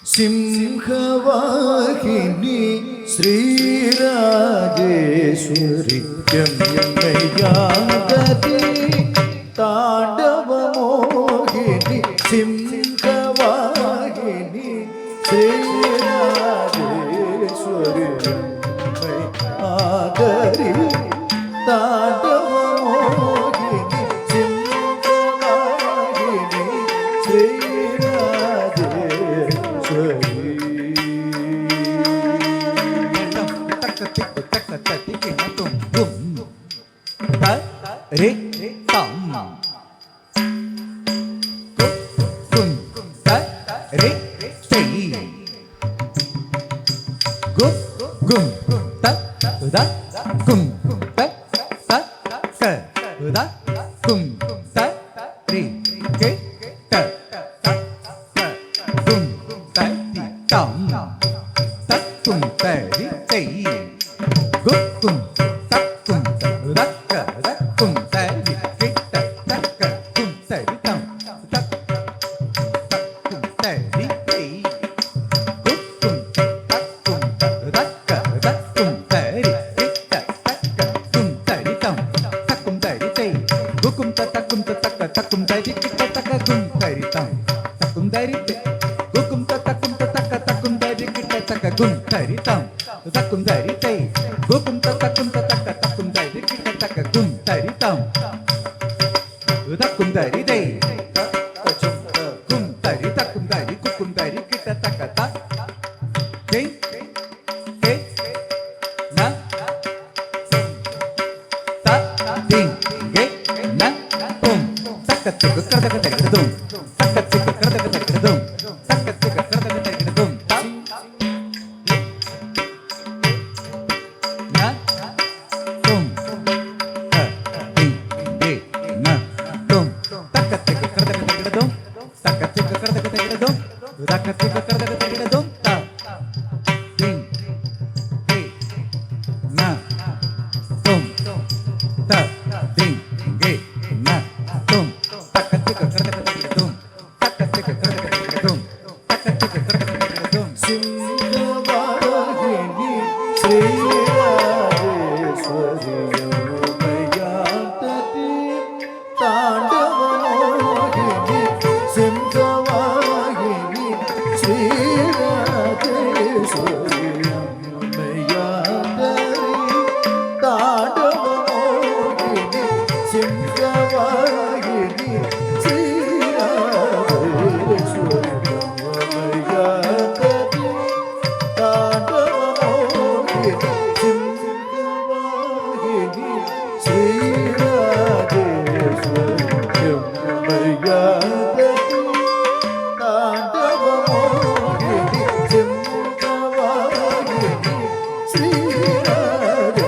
സിംഹവാഹിനി ശ്രീരാജേശ്വരി രമ്യയാഗതി താണ്ഡവമോഹിനി സിംഹവാഹിനി ശ്രീരാജേശ്വരി രമ്യയാഗതി താണ്ഡവമോഹിനി സിംഹവാഹിനി ശ്രീരാജേശ്വരി. Re tam kum ta re sei gum ta da kum ta ka da kum ta re ke ta kum ta ti tam ta kum ta re sei gum ta kum da ka da kum ta re ke ta ka kum ta re tam ta kum ta re sei gum ta kum da ka da kum ta re ke ta ka kum ta re tam ta kum ta re sei gum ta kum ta ta kum ta re ke ta ka kum ta re tam ta kum ta re te gum ta kum ta kum ta re ke ta ka kum ta re tam ta kum ta re te gum ta kum ta kum ta re ke ta ka kum ta re tam ta kum ta re te kum ta re ta kum ta re ku kum ta re ke ta ka ta ke na ta ding ge na tum ta ka te ka da ka da dum ta ka te ka da ka da dum ta ka te ka da ka da dum ta na tum ta ding ge na tum ta ka te ka da ka da dum ta ka te ka da ka da dum ta ka te ka da ka da dum ta ding ge na tum ta ding ge na tum ta ka te ka da ka da dum ta ka te ka da ka da dum ta ka te ka da ka da dum സിംഹവാഹിനി ശ്രീരാജേശ്വരി രമ്യയാഗതി താണ്ഡവമോഹിനി സിംഹവാഹിനി ശ്രീരാജേശ്വരി രമ്യയാഗതി താണ്ഡവമോഹിനി സിംഹവാഹിനി ശ്രീരാജേശ്വരി രമ്യയാഗതി താണ്ഡവമോഹിനി സിംഹവാഹിനി ശ്രീരാജേശ്വരി രമ്യയാഗതി താണ്ഡവമോഹിനി സിംഹവാഹിനി ശ്രീരാജേശ്വരി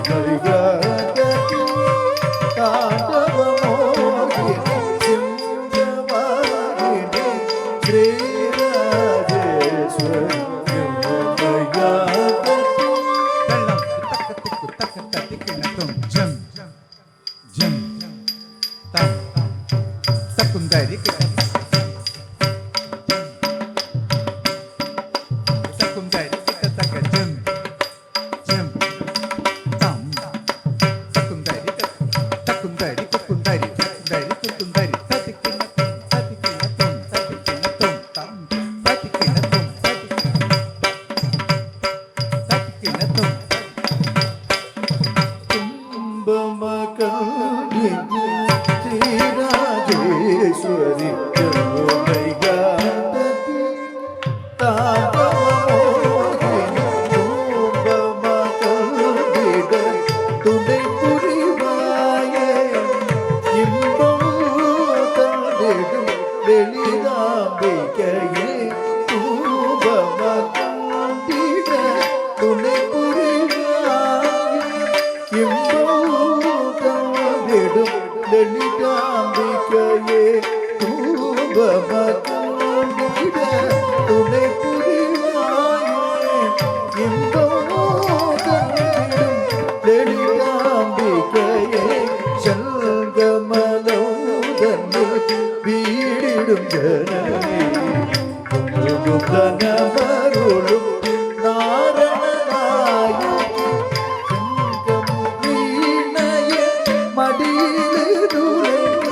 രമ്യയാഗതി താണ്ഡവമോഹിനി സിംഹവാഹിനി ശ്രീരാജേശ്വരി രമ്യയാഗതി. jam jam tam takum dari ke takum dari ke ta ka jam jam tam takum dari ke takum dari takum dari takum dari tatikina tum tam tatikina tum tatikina tum കുംഭമകർണിനി ശ്രീരാജേശ്വരി രമ്യയാഗതി താണ്ഡവമോഹിനി കുംഭമകർണിക തുണை புரிவாயே இன்பம் தந்திடும் வெளிதாம்பிகையே கும்பமகர்ணிக துணை புரிவாயே இன்பம் தந்திடும் லலிதாம்பிகையே கும்பமகர்ணிக துணை புரிவாயே இன்பம் தந்திடும் லலிதாம்பிகையே சல்கமலோதன் வீ வீடிடும் ஜனமே கனமருளும் நாரணனாயகி வீணைய மடியிலுரைக்க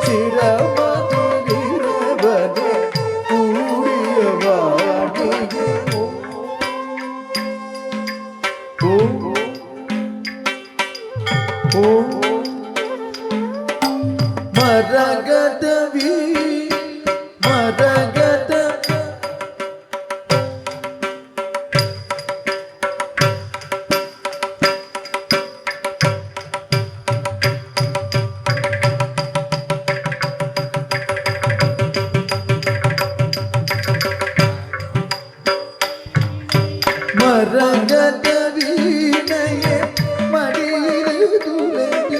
சிரமதிரவனே கூடியவாணியே மரகதவி மரகத மரகத வீணைய மடியில் துளைய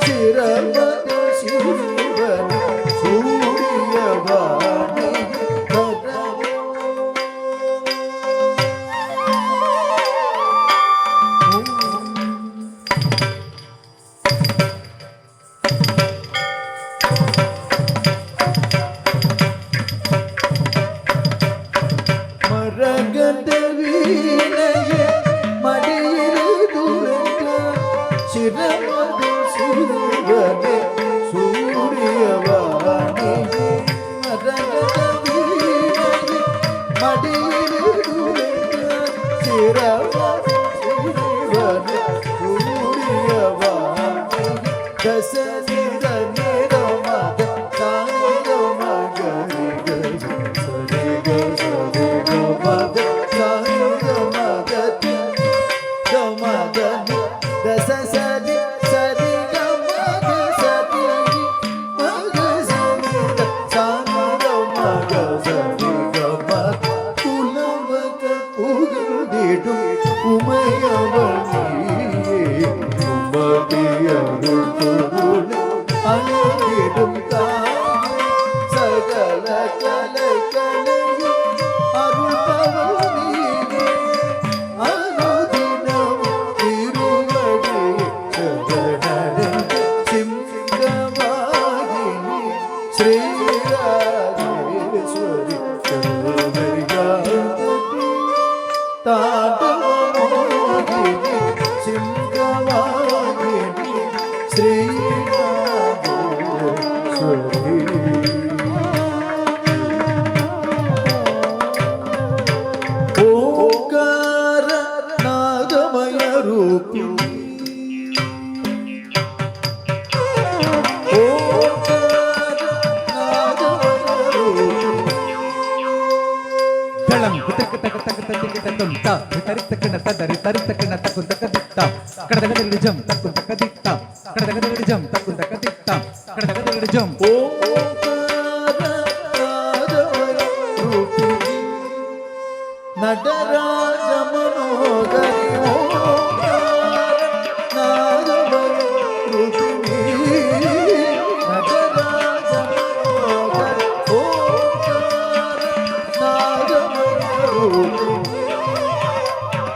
சிரமத சிறுவன சூரியவாணி மரகத வீணைய மடியில் துளைய சிரமத சிறுவனே சூரியவாணி மரகத வீணைய மடியில் துளைய சிரமத சிறுவனே சூரியவாணி தசனித நிரமத தானிரமக சகல கலை கலையும் அருள் பவனீனே அனுதினம் திருவடி சரணடைந்த சிங்கவாகினி ஸ்ரீராஜேஸ்வரி சர்வமரியாததி தாண்டவமோகினி சிங்கவாகினி ஸ்ரீராஜேஸ்வரி ஓங்கார நாதமய ரூபிணி ஓங்கார நாதமய ரூபிணி தளம் குதக்க தக தக தக தகம் தா தரித்தக்கன ததரி தரித்தக்கன தக்கு தக தித்தா கடதக நிஜம் தக்கு தக தித்தா கடதக நிஜம் தக்கு தக தித்தா கடதக நிஜம் ஓங்கார நாதமய ரூபிணி நடராஜ மனோகரி ஓங்கார நாதமய ரூபிணி நடராஜ மனோகரி ஓங்கார நாதமய ரூபிணி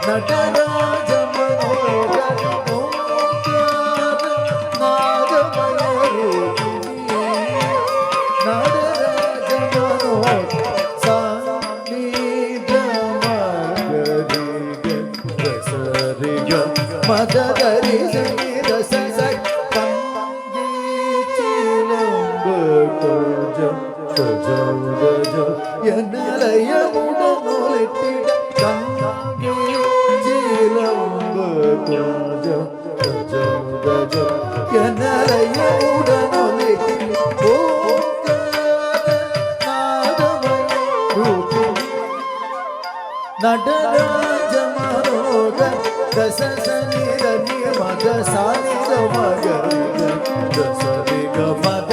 நடராஜ மனோகரி ஓங்கார நாதமய ரூபிணி நடராஜ மனோகரி மதரி ரச என்னலயமுடனொலிட்டிட கங்கே ஜிலம்பு கொஞ்சம் என்னலயமுடனொலிட்டிட நடராஜ மனோக தசசனி ரன்ய மத சானித மக தசரிக மத